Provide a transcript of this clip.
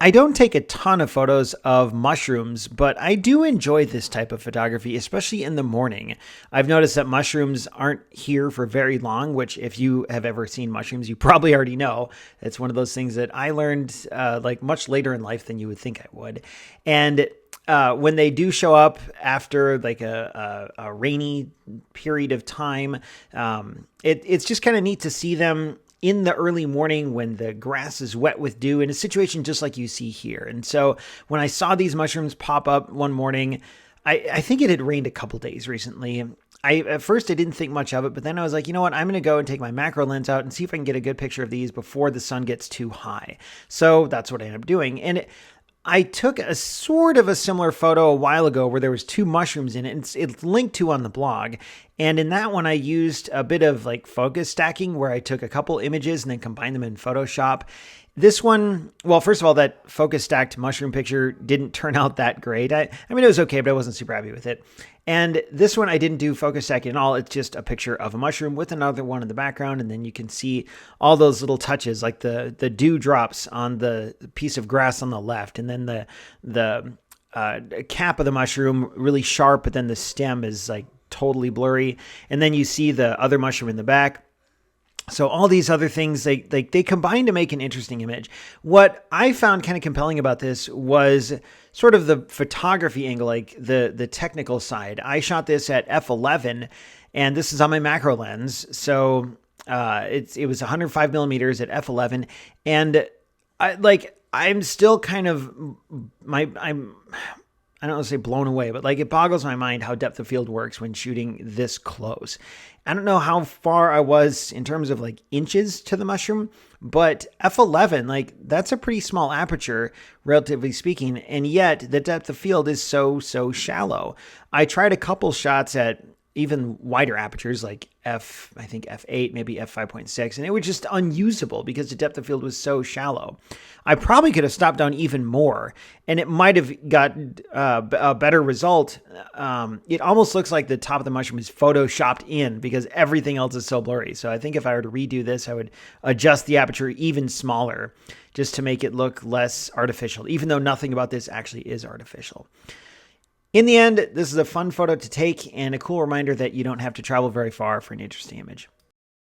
I don't take a ton of photos of mushrooms, but I do enjoy this type of photography, especially in the morning. I've noticed that mushrooms aren't here for very long, which if you have ever seen mushrooms, you probably already know. It's one of those things that I learned like much later in life than you would think I would. And when they do show up after like a rainy period of time, it's just kind of neat to see them in the early morning when the grass is wet with dew in a situation just like you see here. And so when I saw these mushrooms pop up one morning, I think it had rained a couple days recently. At first I didn't think much of it, but then I was like, you know what? I'm going to go and take my macro lens out and see if I can get a good picture of these before the sun gets too high. So that's what I ended up doing. And I took a sort of a similar photo a while ago where there was two mushrooms in it. It's linked to on the blog. And in that one, I used a bit of like focus stacking where I took a couple images and then combined them in Photoshop. This one, well, first of all, that focus stacked mushroom picture didn't turn out that great. I mean, it was okay, but I wasn't super happy with it. And this one, I didn't do focus stacking at all. It's just a picture of a mushroom with another one in the background. And then you can see all those little touches, like the dew drops on the piece of grass on the left. And then the cap of the mushroom really sharp, but then the stem is like totally blurry. And then you see the other mushroom in the back. So all these other things, they combine to make an interesting image. What I found kind of compelling about this was sort of the photography angle, like the technical side. I shot this at f11, and this is on my macro lens. So it was 105 millimeters at f11, and I'm still kind of I don't want to say blown away, but like it boggles my mind how depth of field works when shooting this close. I don't know how far I was in terms of like inches to the mushroom, but f11, like that's a pretty small aperture, relatively speaking, and yet the depth of field is so shallow. I tried a couple shots at even wider apertures like I think f8, maybe f5.6, and it was just unusable because the depth of field was so shallow. I probably could have stopped down even more, and it might have got a better result. It almost looks like the top of the mushroom is photoshopped in because everything else is so blurry. So I think if I were to redo this, I would adjust the aperture even smaller just to make it look less artificial, even though nothing about this actually is artificial. In the end, this is a fun photo to take and a cool reminder that you don't have to travel very far for an interesting image.